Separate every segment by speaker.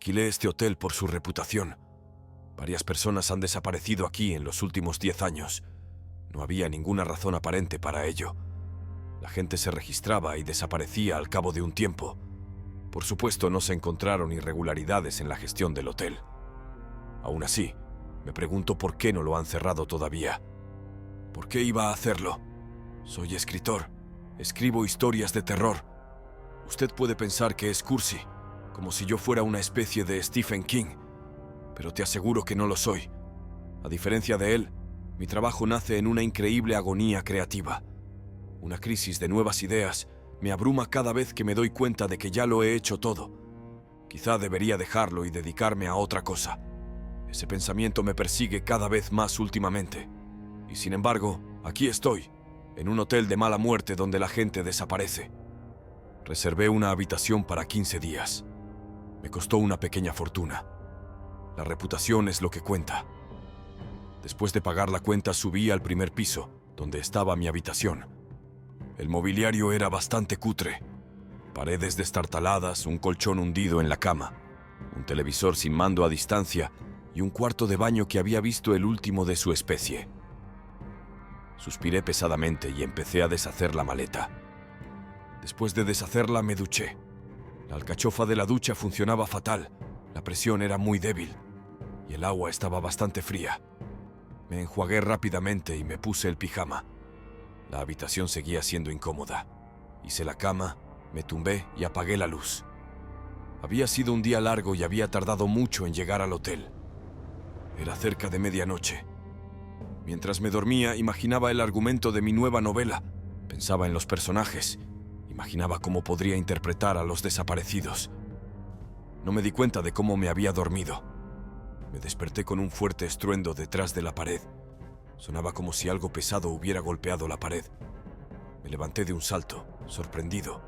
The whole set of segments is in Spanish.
Speaker 1: Alquilé este hotel por su reputación. Varias personas han desaparecido aquí en los últimos 10 años. No había ninguna razón aparente para ello. La gente se registraba y desaparecía al cabo de un tiempo. Por supuesto, no se encontraron irregularidades en la gestión del hotel. Aún así, me pregunto por qué no lo han cerrado todavía. ¿Por qué iba a hacerlo? Soy escritor. Escribo historias de terror. Usted puede pensar que es cursi, como si yo fuera una especie de Stephen King, pero te aseguro que no lo soy. A diferencia de él, mi trabajo nace en una increíble agonía creativa. Una crisis de nuevas ideas me abruma cada vez que me doy cuenta de que ya lo he hecho todo. Quizá debería dejarlo y dedicarme a otra cosa. Ese pensamiento me persigue cada vez más últimamente. Y sin embargo, aquí estoy, en un hotel de mala muerte donde la gente desaparece. Reservé una habitación para 15 días. Me costó una pequeña fortuna. La reputación es lo que cuenta. Después de pagar la cuenta, subí al primer piso, donde estaba mi habitación. El mobiliario era bastante cutre. Paredes destartaladas, un colchón hundido en la cama, un televisor sin mando a distancia y un cuarto de baño que había visto el último de su especie. Suspiré pesadamente y empecé a deshacer la maleta. Después de deshacerla, me duché. La alcachofa de la ducha funcionaba fatal, la presión era muy débil y el agua estaba bastante fría. Me enjuagué rápidamente y me puse el pijama. La habitación seguía siendo incómoda. Hice la cama, me tumbé y apagué la luz. Había sido un día largo y había tardado mucho en llegar al hotel. Era cerca de medianoche. Mientras me dormía, imaginaba el argumento de mi nueva novela. Pensaba en los personajes. Imaginaba cómo podría interpretar a los desaparecidos. No me di cuenta de cómo me había dormido. Me desperté con un fuerte estruendo detrás de la pared. Sonaba como si algo pesado hubiera golpeado la pared. Me levanté de un salto, sorprendido,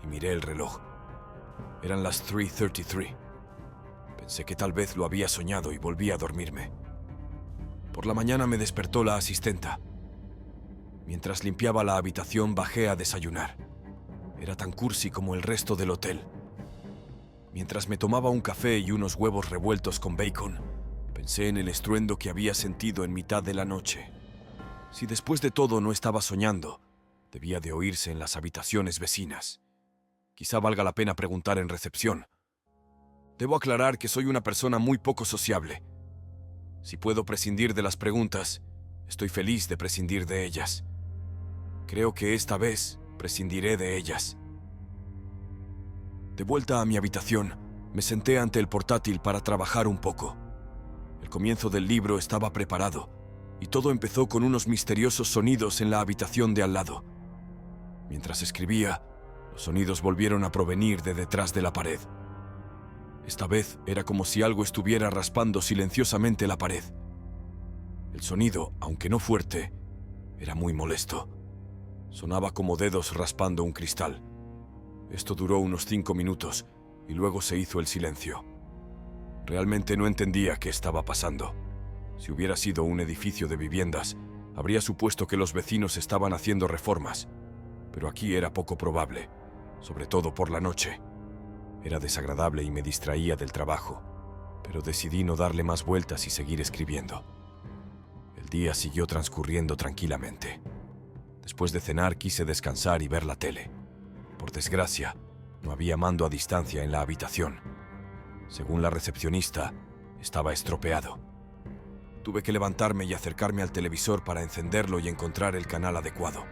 Speaker 1: y miré el reloj. Eran las 3:33. Pensé que tal vez lo había soñado y volví a dormirme. Por la mañana me despertó la asistenta. Mientras limpiaba la habitación, bajé a desayunar. Era tan cursi como el resto del hotel. Mientras me tomaba un café y unos huevos revueltos con bacon, pensé en el estruendo que había sentido en mitad de la noche. Si después de todo no estaba soñando, debía de oírse en las habitaciones vecinas. Quizá valga la pena preguntar en recepción. Debo aclarar que soy una persona muy poco sociable. Si puedo prescindir de las preguntas, estoy feliz de prescindir de ellas. Creo que esta vez prescindiré de ellas. De vuelta a mi habitación, me senté ante el portátil para trabajar un poco. El comienzo del libro estaba preparado, y todo empezó con unos misteriosos sonidos en la habitación de al lado. Mientras escribía, los sonidos volvieron a provenir de detrás de la pared. Esta vez era como si algo estuviera raspando silenciosamente la pared. El sonido, aunque no fuerte, era muy molesto. Sonaba como dedos raspando un cristal. Esto duró unos 5 minutos y luego se hizo el silencio. Realmente no entendía qué estaba pasando. Si hubiera sido un edificio de viviendas, habría supuesto que los vecinos estaban haciendo reformas. Pero aquí era poco probable, sobre todo por la noche. Era desagradable y me distraía del trabajo, pero decidí no darle más vueltas y seguir escribiendo. El día siguió transcurriendo tranquilamente. Después de cenar quise descansar y ver la tele. Por desgracia, no había mando a distancia en la habitación. Según la recepcionista, estaba estropeado. Tuve que levantarme y acercarme al televisor para encenderlo y encontrar el canal adecuado.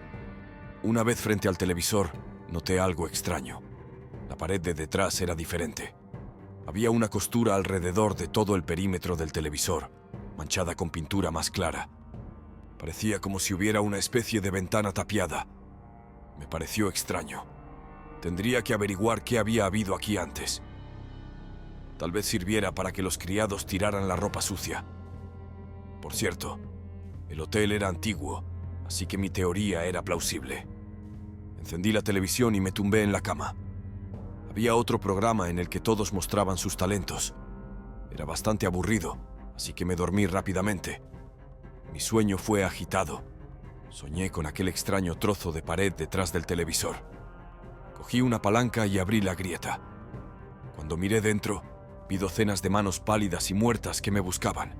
Speaker 1: Una vez frente al televisor, noté algo extraño. La pared de detrás era diferente. Había una costura alrededor de todo el perímetro del televisor, manchada con pintura más clara. Parecía como si hubiera una especie de ventana tapiada. Me pareció extraño. Tendría que averiguar qué había habido aquí antes. Tal vez sirviera para que los criados tiraran la ropa sucia. Por cierto, el hotel era antiguo, así que mi teoría era plausible. Encendí la televisión y me tumbé en la cama. Había otro programa en el que todos mostraban sus talentos. Era bastante aburrido, así que me dormí rápidamente. Mi sueño fue agitado. Soñé con aquel extraño trozo de pared detrás del televisor. Cogí una palanca y abrí la grieta. Cuando miré dentro, Vi docenas de manos pálidas y muertas que me buscaban.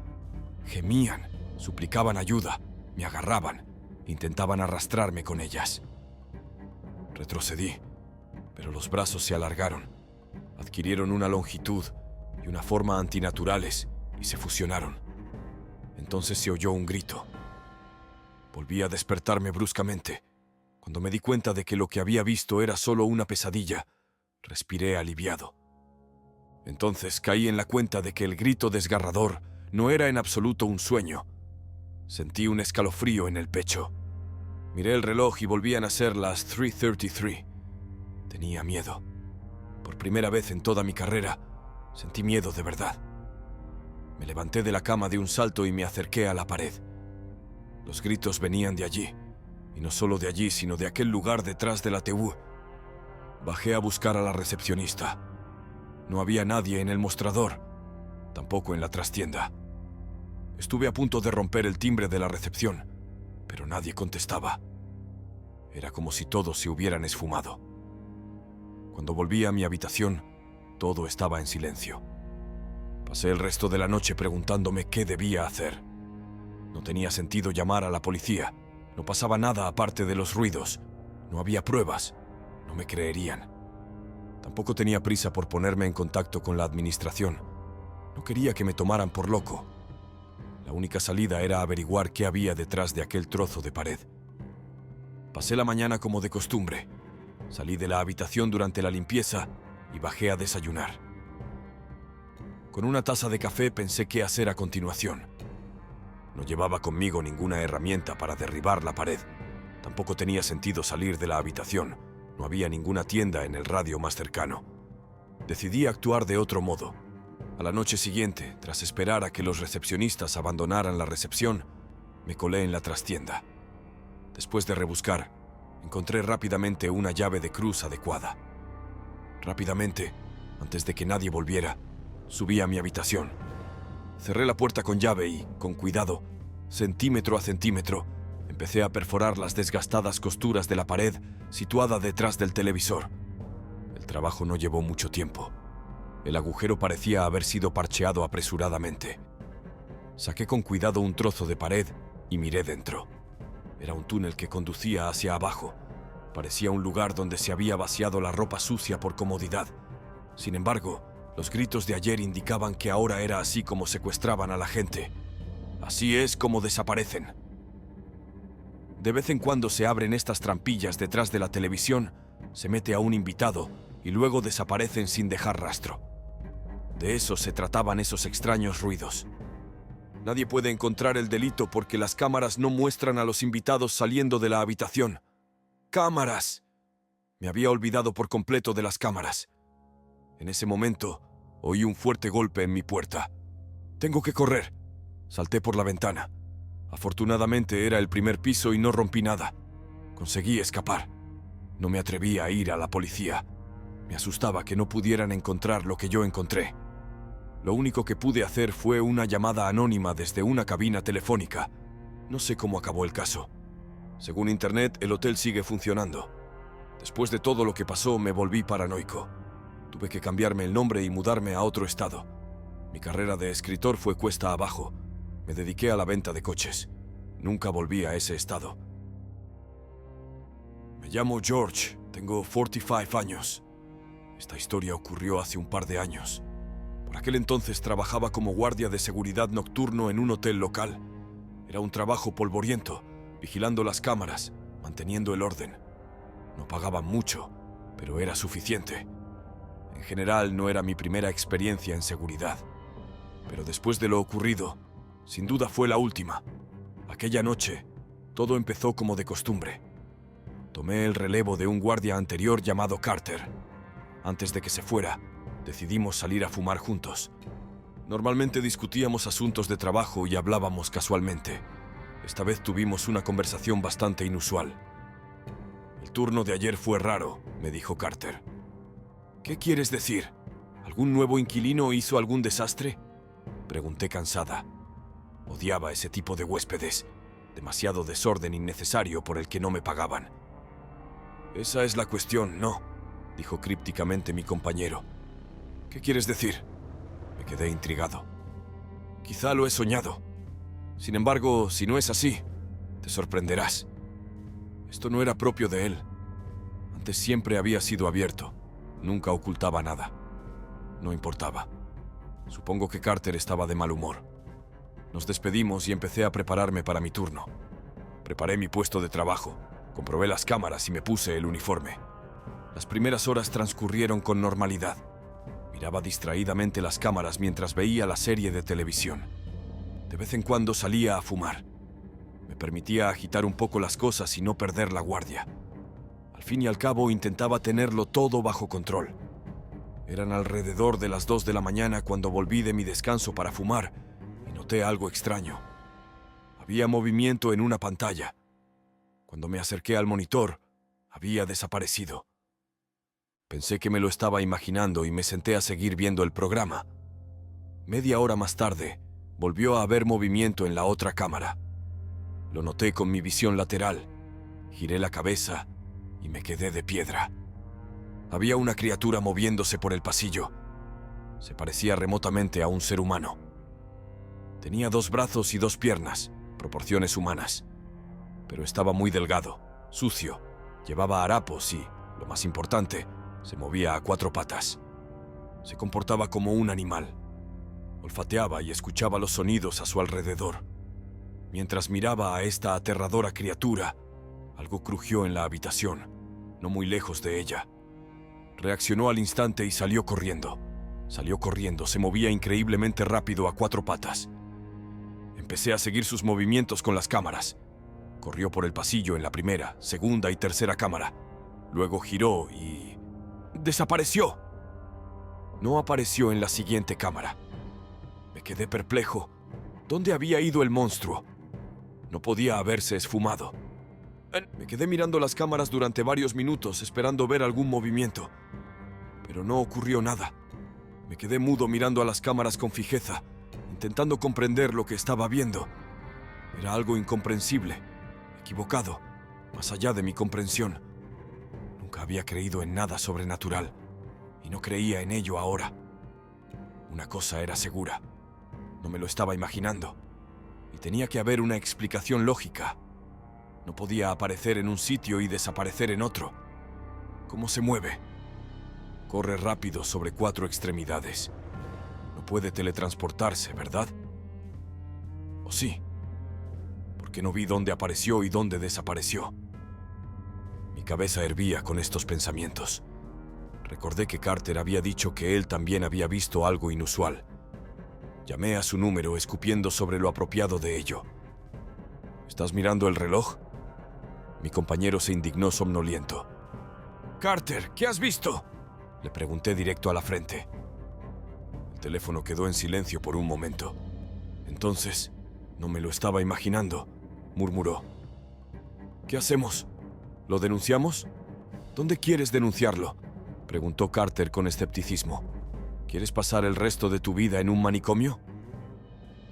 Speaker 1: Gemían, suplicaban ayuda, me agarraban, intentaban arrastrarme con ellas. Retrocedí, pero los brazos se alargaron, adquirieron una longitud y una forma antinaturales y se fusionaron. Entonces se oyó un grito. Volví a despertarme bruscamente. Cuando me di cuenta de que lo que había visto era solo una pesadilla, respiré aliviado. Entonces caí en la cuenta de que el grito desgarrador no era en absoluto un sueño. Sentí un escalofrío en el pecho. Miré el reloj y volvían a ser las 3:33. Tenía miedo. Por primera vez en toda mi carrera, sentí miedo de verdad. Me levanté de la cama de un salto y me acerqué a la pared. Los gritos venían de allí, y no solo de allí, sino de aquel lugar detrás del ataúd. Bajé a buscar a la recepcionista. No había nadie en el mostrador, tampoco en la trastienda. Estuve a punto de romper el timbre de la recepción, pero nadie contestaba. Era como si todos se hubieran esfumado. Cuando volví a mi habitación, todo estaba en silencio. Pasé el resto de la noche preguntándome qué debía hacer. No tenía sentido llamar a la policía. No pasaba nada aparte de los ruidos. No había pruebas. No me creerían. Tampoco tenía prisa por ponerme en contacto con la administración. No quería que me tomaran por loco. La única salida era averiguar qué había detrás de aquel trozo de pared. Pasé la mañana como de costumbre. Salí de la habitación durante la limpieza y bajé a desayunar. Con una taza de café pensé qué hacer a continuación. No llevaba conmigo ninguna herramienta para derribar la pared. Tampoco tenía sentido salir de la habitación. No había ninguna tienda en el radio más cercano. Decidí actuar de otro modo. A la noche siguiente, tras esperar a que los recepcionistas abandonaran la recepción, me colé en la trastienda. Después de rebuscar, encontré rápidamente una llave de cruz adecuada. Rápidamente, antes de que nadie volviera, subí a mi habitación. Cerré la puerta con llave y, con cuidado, centímetro a centímetro, empecé a perforar las desgastadas costuras de la pared situada detrás del televisor. El trabajo no llevó mucho tiempo. El agujero parecía haber sido parcheado apresuradamente. Saqué con cuidado un trozo de pared y miré dentro. Era un túnel que conducía hacia abajo. Parecía un lugar donde se había vaciado la ropa sucia por comodidad. Sin embargo, los gritos de ayer indicaban que ahora era así como secuestraban a la gente. Así es como desaparecen. De vez en cuando se abren estas trampillas detrás de la televisión, se mete a un invitado y luego desaparecen sin dejar rastro. De eso se trataban esos extraños ruidos. Nadie puede encontrar el delito porque las cámaras no muestran a los invitados saliendo de la habitación. ¡Cámaras! Me había olvidado por completo de las cámaras. En ese momento, oí un fuerte golpe en mi puerta. «Tengo que correr». Salté por la ventana. Afortunadamente era el primer piso y no rompí nada. Conseguí escapar. No me atreví a ir a la policía. Me asustaba que no pudieran encontrar lo que yo encontré. Lo único que pude hacer fue una llamada anónima desde una cabina telefónica. No sé cómo acabó el caso. Según internet, el hotel sigue funcionando. Después de todo lo que pasó, me volví paranoico. Tuve que cambiarme el nombre y mudarme a otro estado. Mi carrera de escritor fue cuesta abajo. Me dediqué a la venta de coches. Nunca volví a ese estado. Me llamo George. Tengo 45 años. Esta historia ocurrió hace un par de años. Por aquel entonces trabajaba como guardia de seguridad nocturno en un hotel local. Era un trabajo polvoriento, vigilando las cámaras, manteniendo el orden. No pagaban mucho, pero era suficiente. En general, no era mi primera experiencia en seguridad. Pero después de lo ocurrido, sin duda fue la última. Aquella noche, todo empezó como de costumbre. Tomé el relevo de un guardia anterior llamado Carter. Antes de que se fuera, decidimos salir a fumar juntos. Normalmente discutíamos asuntos de trabajo y hablábamos casualmente. Esta vez tuvimos una conversación bastante inusual. «El turno de ayer fue raro», me dijo Carter. «¿Qué quieres decir? ¿Algún nuevo inquilino hizo algún desastre?», pregunté cansada. Odiaba ese tipo de huéspedes. Demasiado desorden innecesario por el que no me pagaban. «Esa es la cuestión, no», dijo crípticamente mi compañero. «¿Qué quieres decir?». quedé intrigado. Quizá lo he soñado. Sin embargo, si no es así, te sorprenderás. Esto no era propio de él. Antes siempre había sido abierto. Nunca ocultaba nada. No importaba. Supongo que Carter estaba de mal humor. Nos despedimos y empecé a prepararme para mi turno. Preparé mi puesto de trabajo, comprobé las cámaras y me puse el uniforme. Las primeras horas transcurrieron con normalidad. Miraba distraídamente las cámaras mientras veía la serie de televisión. De vez en cuando salía a fumar. Me permitía agitar un poco las cosas y no perder la guardia. Al fin y al cabo intentaba tenerlo todo bajo control. Eran alrededor de las 2 de la mañana cuando volví de mi descanso para fumar y noté algo extraño. Había movimiento en una pantalla. Cuando me acerqué al monitor, había desaparecido. Pensé que me lo estaba imaginando y me senté a seguir viendo el programa. Media hora más tarde, volvió a haber movimiento en la otra cámara. Lo noté con mi visión lateral. Giré la cabeza y me quedé de piedra. Había una criatura moviéndose por el pasillo. Se parecía remotamente a un ser humano. Tenía 2 brazos y 2 piernas, proporciones humanas. Pero estaba muy delgado, sucio, llevaba harapos y, lo más importante, se movía a 4 patas. Se comportaba como un animal. Olfateaba y escuchaba los sonidos a su alrededor. Mientras miraba a esta aterradora criatura, algo crujió en la habitación, no muy lejos de ella. Reaccionó al instante y salió corriendo. Se movía increíblemente rápido a 4 patas. Empecé a seguir sus movimientos con las cámaras. Corrió por el pasillo en la primera, segunda y tercera cámara. Luego giró y... ¡desapareció! No apareció en la siguiente cámara. Me quedé perplejo. ¿Dónde había ido el monstruo? No podía haberse esfumado. Me quedé mirando las cámaras durante varios minutos, esperando ver algún movimiento. Pero no ocurrió nada. Me quedé mudo mirando a las cámaras con fijeza, intentando comprender lo que estaba viendo. Era algo incomprensible, equivocado, más allá de mi comprensión. Nunca había creído en nada sobrenatural, y no creía en ello ahora. Una cosa era segura. No me lo estaba imaginando, y tenía que haber una explicación lógica. No podía aparecer en un sitio y desaparecer en otro. ¿Cómo se mueve? Corre rápido sobre 4 extremidades. No puede teletransportarse, ¿verdad? ¿O sí? Porque no vi dónde apareció y dónde desapareció. Mi cabeza hervía con estos pensamientos. Recordé que Carter había dicho que él también había visto algo inusual. Llamé a su número, escupiendo sobre lo apropiado de ello. ¿Estás mirando el reloj? Mi compañero se indignó somnoliento. «Carter, ¿qué has visto?», le pregunté directo a la frente. El teléfono quedó en silencio por un momento. Entonces, no me lo estaba imaginando, murmuró. «¿Qué hacemos? ¿Lo denunciamos? ¿Dónde quieres denunciarlo?», preguntó Carter con escepticismo. ¿Quieres pasar el resto de tu vida en un manicomio?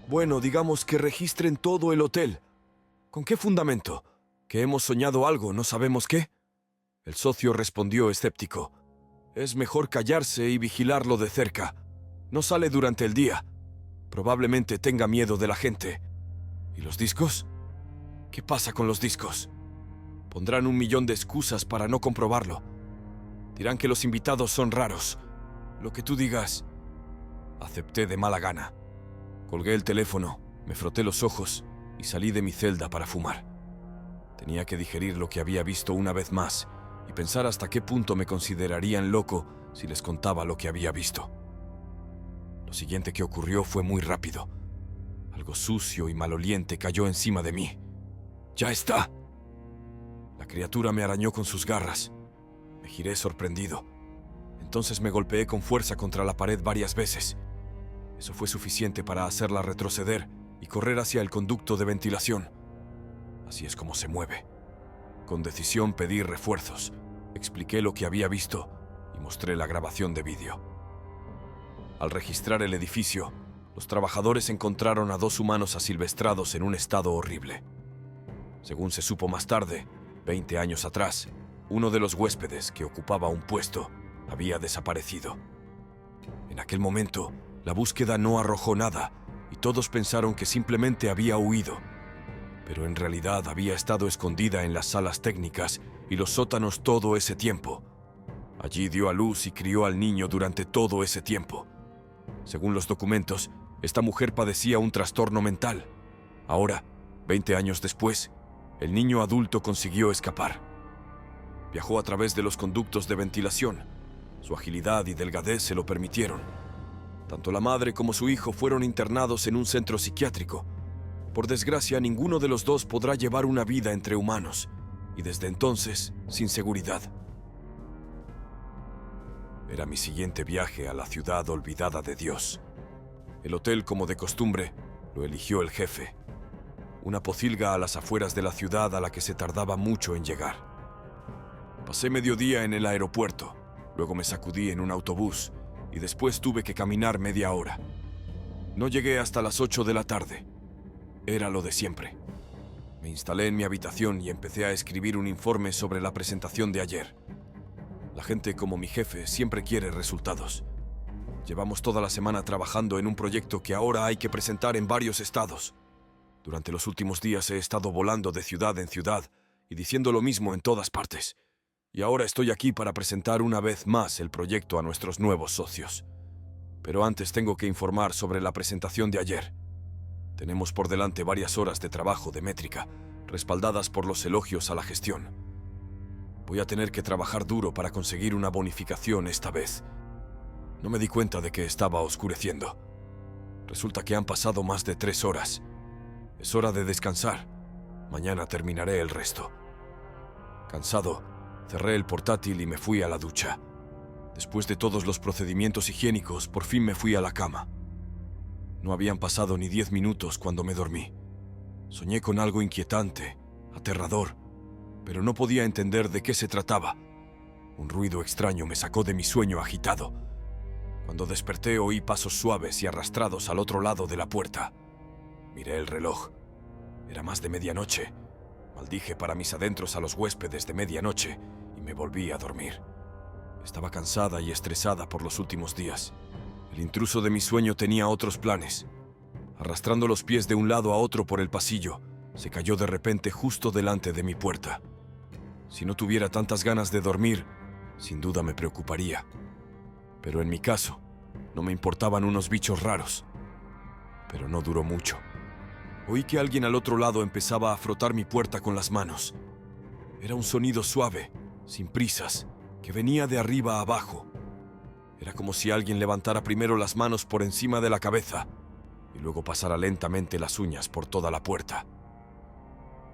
Speaker 1: Bueno, digamos que registren todo el hotel. ¿Con qué fundamento? ¿Que hemos soñado algo, no sabemos qué? El socio respondió escéptico. Es mejor callarse y vigilarlo de cerca. No sale durante el día. Probablemente tenga miedo de la gente. ¿Y los discos? ¿Qué pasa con los discos? Pondrán 1.000.000 de excusas para no comprobarlo. Dirán que los invitados son raros. Lo que tú digas. Acepté de mala gana. Colgué el teléfono, me froté los ojos y salí de mi celda para fumar. Tenía que digerir lo que había visto una vez más y pensar hasta qué punto me considerarían loco si les contaba lo que había visto. Lo siguiente que ocurrió fue muy rápido. Algo sucio y maloliente cayó encima de mí. ¡Ya está! La criatura me arañó con sus garras. Me giré sorprendido. Entonces me golpeé con fuerza contra la pared varias veces. Eso fue suficiente para hacerla retroceder y correr hacia el conducto de ventilación. Así es como se mueve. Con decisión pedí refuerzos, expliqué lo que había visto y mostré la grabación de vídeo. Al registrar el edificio, los trabajadores encontraron a 2 humanos asilvestrados en un estado horrible. Según se supo más tarde, 20 años atrás, uno de los huéspedes que ocupaba un puesto había desaparecido. En aquel momento, La búsqueda no arrojó nada y todos pensaron que simplemente había huido. Pero en realidad había estado escondida en las salas técnicas y los sótanos todo ese tiempo. Allí dio a luz y crió al niño durante todo ese tiempo. Según los documentos, esta mujer padecía un trastorno mental. Ahora, 20 años después, el niño adulto consiguió escapar. Viajó a través de los conductos de ventilación. Su agilidad y delgadez se lo permitieron. Tanto la madre como su hijo fueron internados en un centro psiquiátrico. Por desgracia, ninguno de los dos podrá llevar una vida entre humanos, y desde entonces, sin seguridad. Era mi siguiente viaje a la ciudad olvidada de Dios. El hotel, como de costumbre, lo eligió el jefe. Una pocilga a las afueras de la ciudad a la que se tardaba mucho en llegar. Pasé mediodía en el aeropuerto, luego me sacudí en un autobús y después tuve que caminar media hora. No llegué hasta las 8 de la tarde. Era lo de siempre. Me instalé en mi habitación y empecé a escribir un informe sobre la presentación de ayer. La gente, como mi jefe, siempre quiere resultados. Llevamos toda la semana trabajando en un proyecto que ahora hay que presentar en varios estados. Durante los últimos días he estado volando de ciudad en ciudad y diciendo lo mismo en todas partes. Y ahora estoy aquí para presentar una vez más el proyecto a nuestros nuevos socios. Pero antes tengo que informar sobre la presentación de ayer. Tenemos por delante varias horas de trabajo de métrica, respaldadas por los elogios a la gestión. Voy a tener que trabajar duro para conseguir una bonificación esta vez. No me di cuenta de que estaba oscureciendo. Resulta que han pasado más de 3 horas. Es hora de descansar. Mañana terminaré el resto. Cansado, cerré el portátil y me fui a la ducha. Después de todos los procedimientos higiénicos, por fin me fui a la cama. No habían pasado ni 10 minutos cuando me dormí. Soñé con algo inquietante, aterrador, pero no podía entender de qué se trataba. Un ruido extraño me sacó de mi sueño agitado. Cuando desperté oí pasos suaves y arrastrados al otro lado de la puerta. Miré el reloj. Era más de medianoche. Maldije para mis adentros a los huéspedes de medianoche y me volví a dormir. Estaba cansada y estresada por los últimos días. El intruso de mi sueño tenía otros planes. Arrastrando los pies de un lado a otro por el pasillo, se cayó de repente justo delante de mi puerta. Si no tuviera tantas ganas de dormir, sin duda me preocuparía. Pero en mi caso, no me importaban unos bichos raros. Pero no duró mucho. Oí que alguien al otro lado empezaba a frotar mi puerta con las manos. Era un sonido suave, sin prisas, que venía de arriba a abajo. Era como si alguien levantara primero las manos por encima de la cabeza y luego pasara lentamente las uñas por toda la puerta.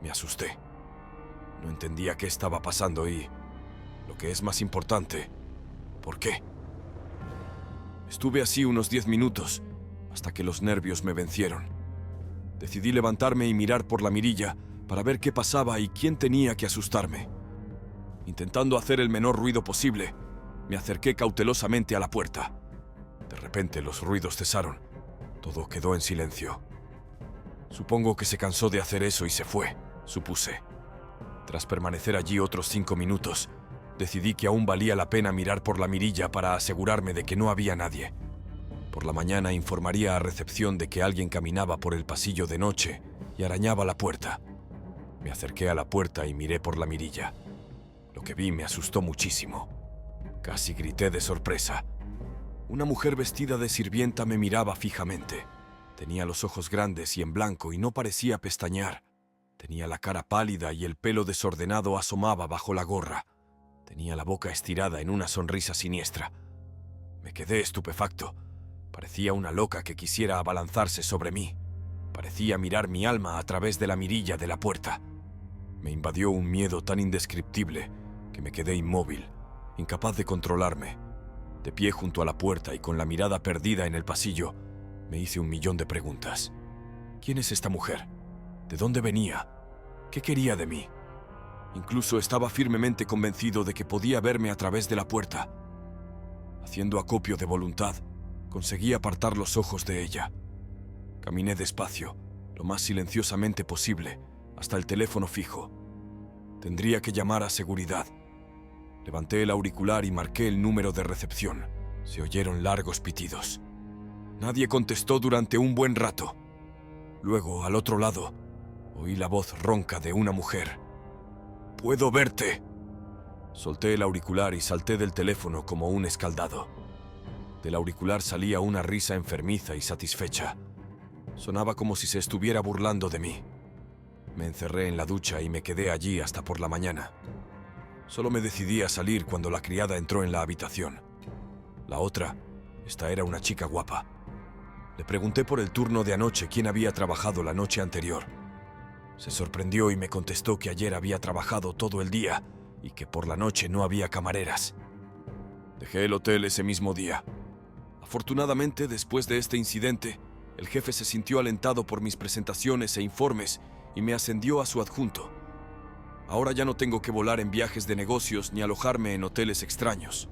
Speaker 1: Me asusté. No entendía qué estaba pasando y, lo que es más importante, ¿por qué? Estuve así unos 10 minutos, hasta que los nervios me vencieron. Decidí levantarme y mirar por la mirilla para ver qué pasaba y quién tenía que asustarme. Intentando hacer el menor ruido posible, me acerqué cautelosamente a la puerta. De repente los ruidos cesaron. Todo quedó en silencio. Supongo que se cansó de hacer eso y se fue, supuse. Tras permanecer allí otros 5 minutos, decidí que aún valía la pena mirar por la mirilla para asegurarme de que no había nadie. Por la mañana informaría a recepción de que alguien caminaba por el pasillo de noche y arañaba la puerta. Me acerqué a la puerta y miré por la mirilla. Lo que vi me asustó muchísimo. Casi grité de sorpresa. Una mujer vestida de sirvienta me miraba fijamente. Tenía los ojos grandes y en blanco y no parecía pestañear. Tenía la cara pálida y el pelo desordenado asomaba bajo la gorra. Tenía la boca estirada en una sonrisa siniestra. Me quedé estupefacto. Parecía una loca que quisiera abalanzarse sobre mí. Parecía mirar mi alma a través de la mirilla de la puerta. Me invadió un miedo tan indescriptible que me quedé inmóvil, incapaz de controlarme. De pie junto a la puerta y con la mirada perdida en el pasillo, me hice 1.000.000 de preguntas. ¿Quién es esta mujer? ¿De dónde venía? ¿Qué quería de mí? Incluso estaba firmemente convencido de que podía verme a través de la puerta. Haciendo acopio de voluntad, conseguí apartar los ojos de ella. Caminé despacio, lo más silenciosamente posible, hasta el teléfono fijo. Tendría que llamar a seguridad. Levanté el auricular y marqué el número de recepción. Se oyeron largos pitidos. Nadie contestó durante un buen rato. Luego, al otro lado, oí la voz ronca de una mujer. «¡Puedo verte!». Solté el auricular y salté del teléfono como un escaldado. Del auricular salía una risa enfermiza y satisfecha. Sonaba como si se estuviera burlando de mí. Me encerré en la ducha y me quedé allí hasta por la mañana. Solo me decidí a salir cuando la criada entró en la habitación. La otra, esta era una chica guapa. Le pregunté por el turno de anoche quién había trabajado la noche anterior. Se sorprendió y me contestó que ayer había trabajado todo el día y que por la noche no había camareras. Dejé el hotel ese mismo día. Afortunadamente, después de este incidente, el jefe se sintió alentado por mis presentaciones e informes y me ascendió a su adjunto. Ahora ya no tengo que volar en viajes de negocios ni alojarme en hoteles extraños.